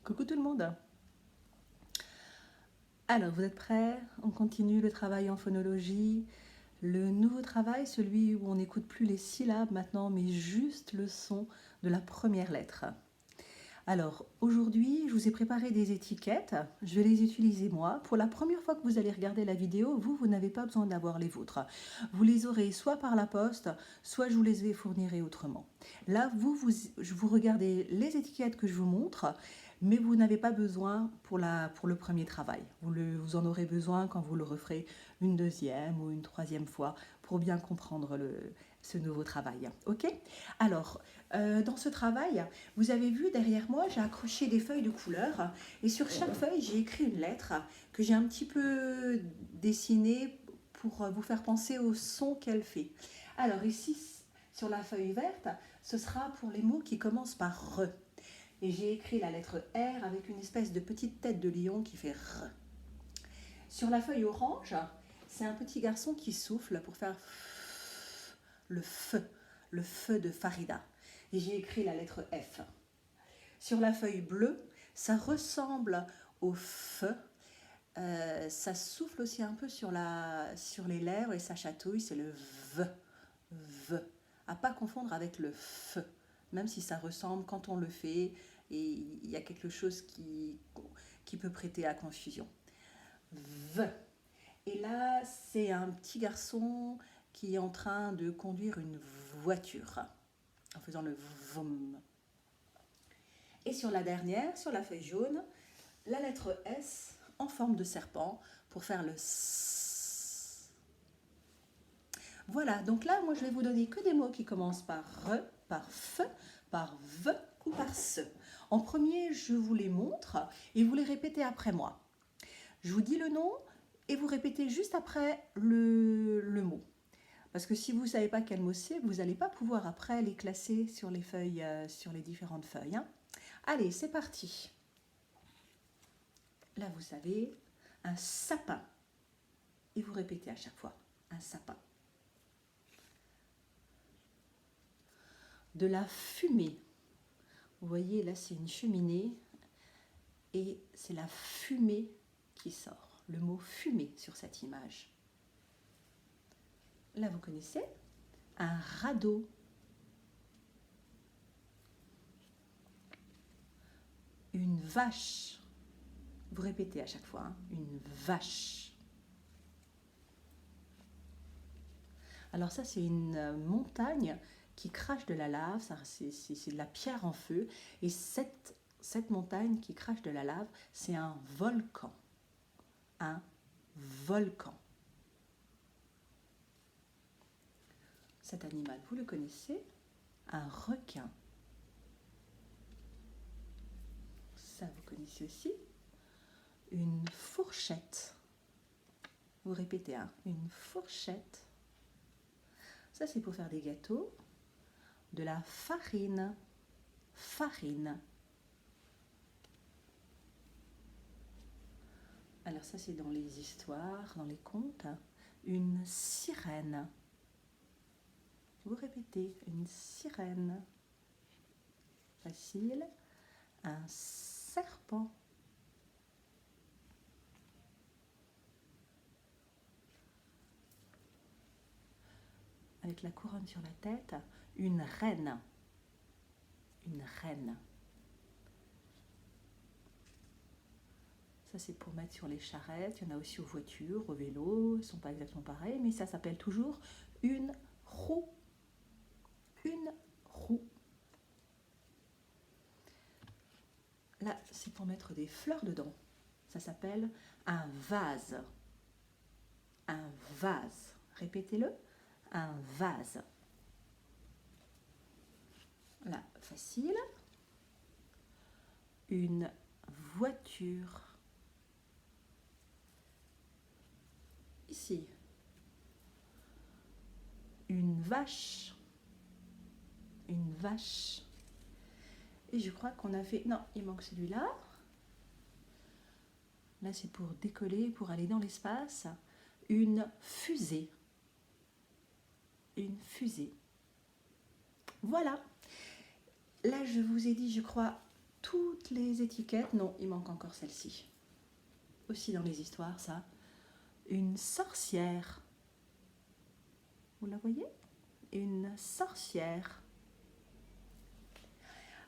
Coucou tout le monde. Alors, vous êtes prêts? On continue le travail en phonologie. Le nouveau travail, celui où on n'écoute plus les syllabes maintenant, mais juste le son de la première lettre. Alors, aujourd'hui, je vous ai préparé des étiquettes. Je vais les utiliser moi. Pour la première fois que vous allez regarder la vidéo, vous n'avez pas besoin d'avoir les vôtres. Vous les aurez soit par la poste, soit je vous les ai fournirez autrement. Là, vous regardez les étiquettes que je vous montre, mais vous n'avez pas besoin pour le premier travail. Vous en aurez besoin quand vous le referez une deuxième ou une troisième fois pour bien comprendre ce nouveau travail. Ok? Alors, dans ce travail, vous avez vu derrière moi, j'ai accroché des feuilles de couleur et sur chaque feuille, j'ai écrit une lettre que j'ai un petit peu dessinée pour vous faire penser au son qu'elle fait. Alors ici, sur la feuille verte, ce sera pour les mots qui commencent par R. Et j'ai écrit la lettre R avec une espèce de petite tête de lion qui fait R. Sur la feuille orange, c'est un petit garçon qui souffle pour faire le feu de Farida. Et j'ai écrit la lettre F. Sur la feuille bleue, ça ressemble au feu. Ça souffle aussi un peu sur les lèvres et ça chatouille, c'est le V. V. À pas confondre avec le F, même si ça ressemble quand on le fait et il y a quelque chose qui peut prêter à confusion. V. Et là, c'est un petit garçon qui est en train de conduire une voiture en faisant le vom. Et sur la dernière, sur la feuille jaune, la lettre S en forme de serpent pour faire le S. Voilà, donc là, moi, je vais vous donner que des mots qui commencent par R, par F, par V ou par SE. En premier, je vous les montre et vous les répétez après moi. Je vous dis le nom et vous répétez juste après le mot. Parce que si vous ne savez pas quel mot c'est, vous n'allez pas pouvoir après les classer sur les feuilles, sur les différentes feuilles. Hein. Allez, c'est parti. Là, vous savez, un sapin. Et vous répétez à chaque fois, un sapin. De la fumée. Vous voyez, là, c'est une cheminée et c'est la fumée qui sort. Le mot fumée sur cette image. Là, vous connaissez un radeau. Une vache. Vous répétez à chaque fois, hein, une vache. Alors ça, c'est une montagne qui crache de la lave, c'est de la pierre en feu. Et cette montagne qui crache de la lave, c'est un volcan. Un volcan. Cet animal, vous le connaissez? Un requin. Ça, vous connaissez aussi. Une fourchette. Vous répétez, hein, une fourchette. Ça, c'est pour faire des gâteaux. De la farine. Farine. Alors ça, c'est dans les histoires, dans les contes. Une sirène. Vous répétez, une sirène. Facile. Un serpent. Avec la couronne sur la tête, une reine. Une reine. Ça, c'est pour mettre sur les charrettes. Il y en a aussi aux voitures, aux vélos. Ils ne sont pas exactement pareils, mais ça s'appelle toujours une roue. Une roue. Là, c'est pour mettre des fleurs dedans. Ça s'appelle un vase. Un vase. Répétez-le. Un vase. Là, facile. Une voiture. Ici. Une vache. Une vache. Et je crois qu'on a fait... Non, il manque celui-là. Là, c'est pour décoller, pour aller dans l'espace. Une fusée. Une fusée. Voilà. Là, je vous ai dit, je crois, toutes les étiquettes. Non, il manque encore celle-ci. Aussi dans les histoires, ça. Une sorcière. Vous la voyez? Une sorcière.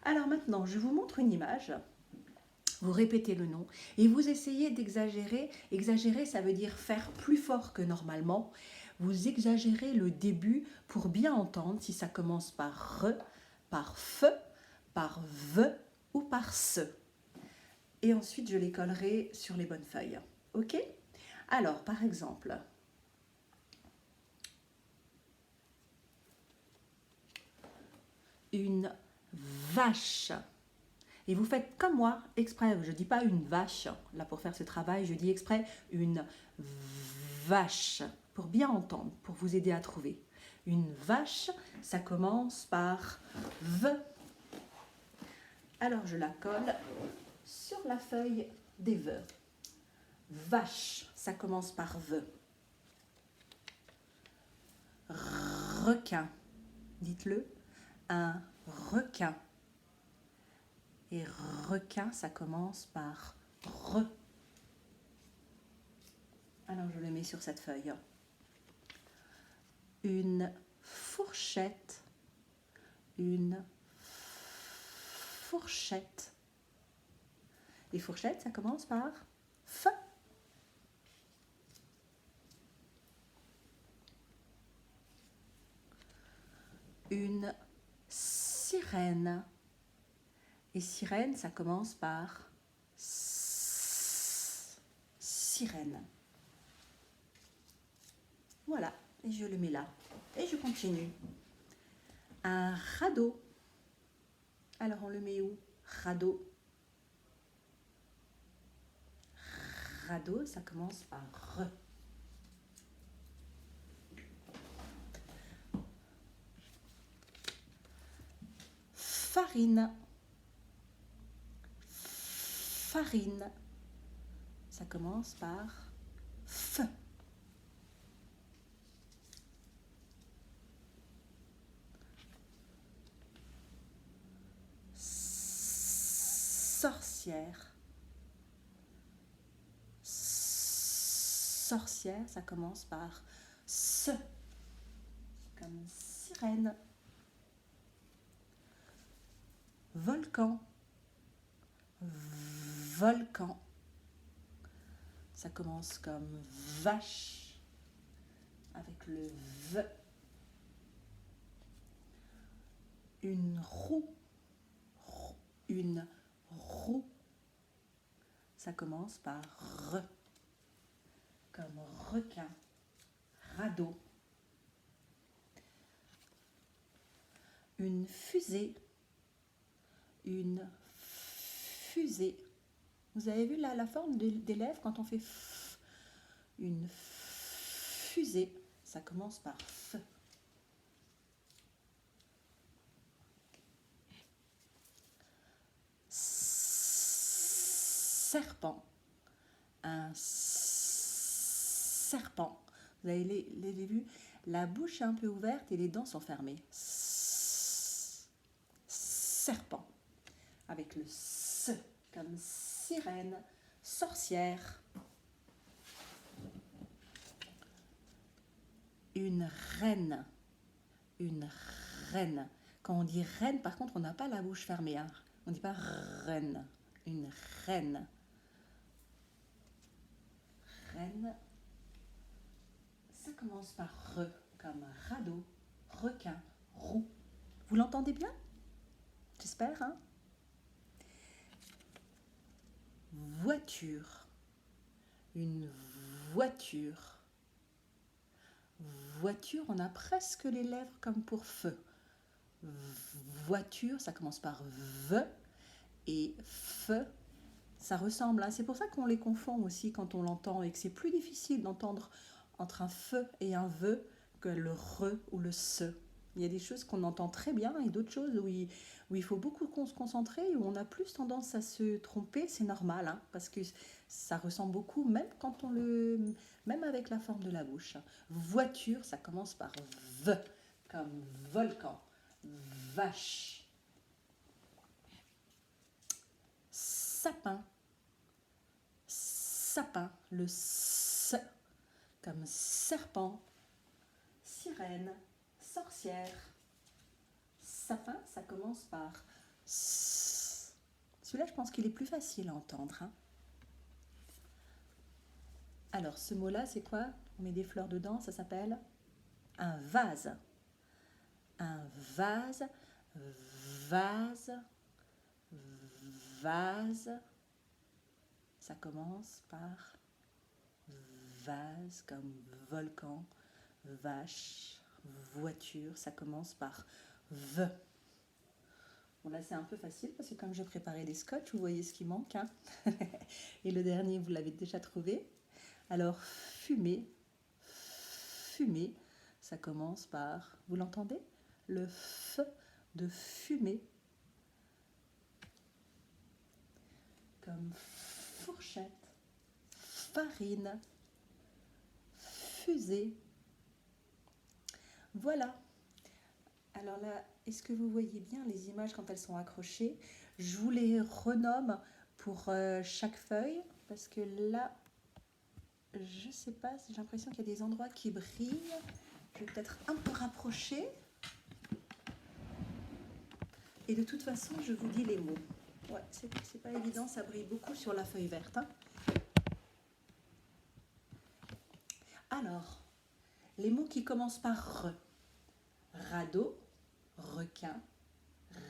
Alors maintenant, je vous montre une image. Vous répétez le nom et vous essayez d'exagérer. Exagérer, ça veut dire faire plus fort que normalement. Vous exagérez le début pour bien entendre si ça commence par re, par fe, par ve ou par se. Et ensuite, je les collerai sur les bonnes feuilles. Ok? Alors, par exemple, une vache. Et vous faites comme moi, exprès, je ne dis pas une vache, là pour faire ce travail, je dis exprès une vache, pour bien entendre, pour vous aider à trouver. Une vache, ça commence par V. Alors je la colle sur la feuille des V. Vache, ça commence par V. Requin, dites-le, un requin. Et requin, ça commence par re. Alors je le mets sur cette feuille. Une fourchette. Une fourchette. Les fourchettes, ça commence par F. Une sirène. Et sirène, ça commence par S. Sirène. Voilà, et je le mets là. Et je continue. Un radeau. Alors on le met où? Radeau. Radeau, ça commence par R. Farine. Farine. Ça commence par F. Sorcière. Sorcière, ça commence par S. Comme sirène. Volcan. Volcan. Ça commence comme vache avec le V. Une roue. Une roue. Ça commence par R. Comme requin. Radeau. Une fusée. Une fusée. Vous avez vu là la forme des lèvres quand on fait F. Une fusée. Ça commence par F. Serpent. Un serpent. Vous avez les vues? La bouche est un peu ouverte et les dents sont fermées. Serpent. Avec le S comme sirène, sorcière. Une reine. Une reine. Quand on dit reine, par contre, on n'a pas la bouche fermée. Hein. On ne dit pas reine. Une reine. Reine. Ça commence par re, comme radeau, requin, roue. Vous l'entendez bien? J'espère, hein? Voiture. Une voiture. Voiture, on a presque les lèvres comme pour feu. Voiture, ça commence par V et feu, ça ressemble. Hein. C'est pour ça qu'on les confond aussi quand on l'entend et que c'est plus difficile d'entendre entre un feu et un ve que le re ou le se. Il y a des choses qu'on entend très bien et d'autres choses où il faut beaucoup se concentrer, où on a plus tendance à se tromper, c'est normal, hein, parce que ça ressemble beaucoup, même avec la forme de la bouche. Voiture, ça commence par V, comme volcan, vache. sapin, sapin, le S comme serpent, sirène, sorcière. Sapin, ça commence par S. Celui-là, je pense qu'il est plus facile à entendre, hein. Alors, ce mot-là, c'est quoi? On met des fleurs dedans, ça s'appelle un vase. Un vase, vase, vase. Ça commence par vase comme volcan, vache, voiture. Ça commence par V. Bon, là, c'est un peu facile parce que comme je préparais des scotch, vous voyez ce qui manque, hein. Et le dernier, vous l'avez déjà trouvé. Alors, fumer, fumer, ça commence par, vous l'entendez? Le F de fumer. Comme fourchette, farine, fusée. Voilà. Alors là, est-ce que vous voyez bien les images quand elles sont accrochées? Je vous les renomme pour chaque feuille parce que là, je sais pas, j'ai l'impression qu'il y a des endroits qui brillent. Je vais peut-être un peu rapprocher. Et de toute façon, je vous dis les mots. Ouais, c'est pas évident, ça brille beaucoup sur la feuille verte, hein. Alors, les mots qui commencent par R. Radeau, requin,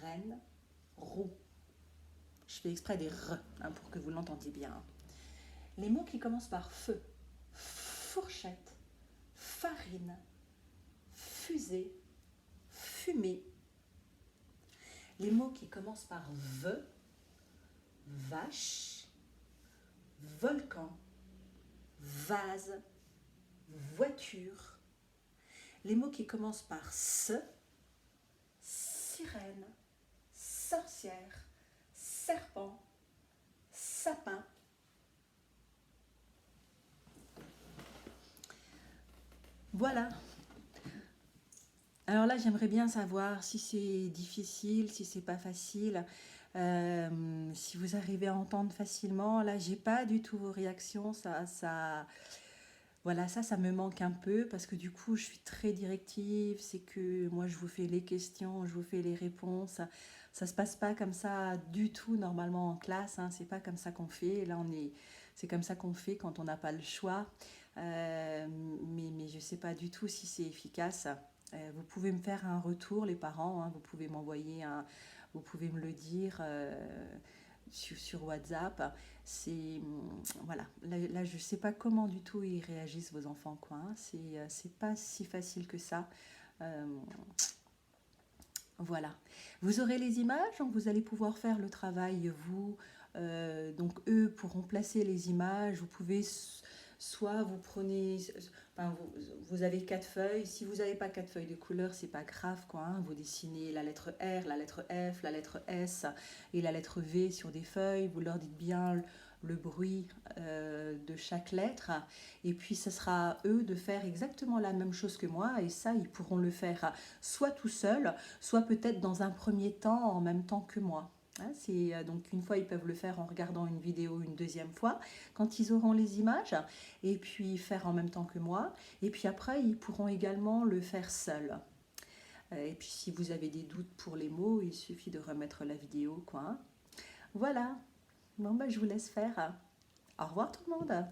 reine, roue. Je fais exprès des R, hein, pour que vous l'entendiez bien. Les mots qui commencent par feu. Fourchette, farine, fusée, fumée. Les mots qui commencent par V. Vache, volcan, vase, voiture. Les mots qui commencent par S. Sirène, sorcière, serpent, sapin. Voilà. Alors là, j'aimerais bien savoir si c'est difficile, si c'est pas facile, si vous arrivez à entendre facilement. Là, j'ai pas du tout vos réactions. Voilà, ça me manque un peu parce que du coup, je suis très directive. C'est que moi, je vous fais les questions, je vous fais les réponses. Ça se passe pas comme ça du tout normalement en classe, hein. C'est pas comme ça qu'on fait. Là, c'est comme ça qu'on fait quand on n'a pas le choix. Mais je sais pas du tout si c'est efficace. Vous pouvez me faire un retour, les parents, hein. Vous pouvez me le dire sur WhatsApp. Voilà. Là, je sais pas comment du tout ils réagissent vos enfants, quoi, hein. C'est pas si facile que ça. Euh, voilà. Vous aurez les images, donc vous allez pouvoir faire le travail, vous. Donc eux pourront placer les images. Vous pouvez soit vous prenez, enfin, vous avez 4 feuilles. Si vous n'avez pas 4 feuilles de couleur, c'est pas grave, quoi, hein. Vous dessinez la lettre R, la lettre F, la lettre S et la lettre V sur des feuilles. Vous leur dites bien le bruit de chaque lettre. Et puis, ce sera à eux de faire exactement la même chose que moi. Et ça, ils pourront le faire soit tout seul, soit peut-être dans un premier temps, en même temps que moi. Hein, donc une fois, ils peuvent le faire en regardant une vidéo une deuxième fois, quand ils auront les images, et puis faire en même temps que moi. Et puis après, ils pourront également le faire seuls. Et puis si vous avez des doutes pour les mots, il suffit de remettre la vidéo, quoi. Voilà. Bon, bah, je vous laisse faire. Au revoir tout le monde.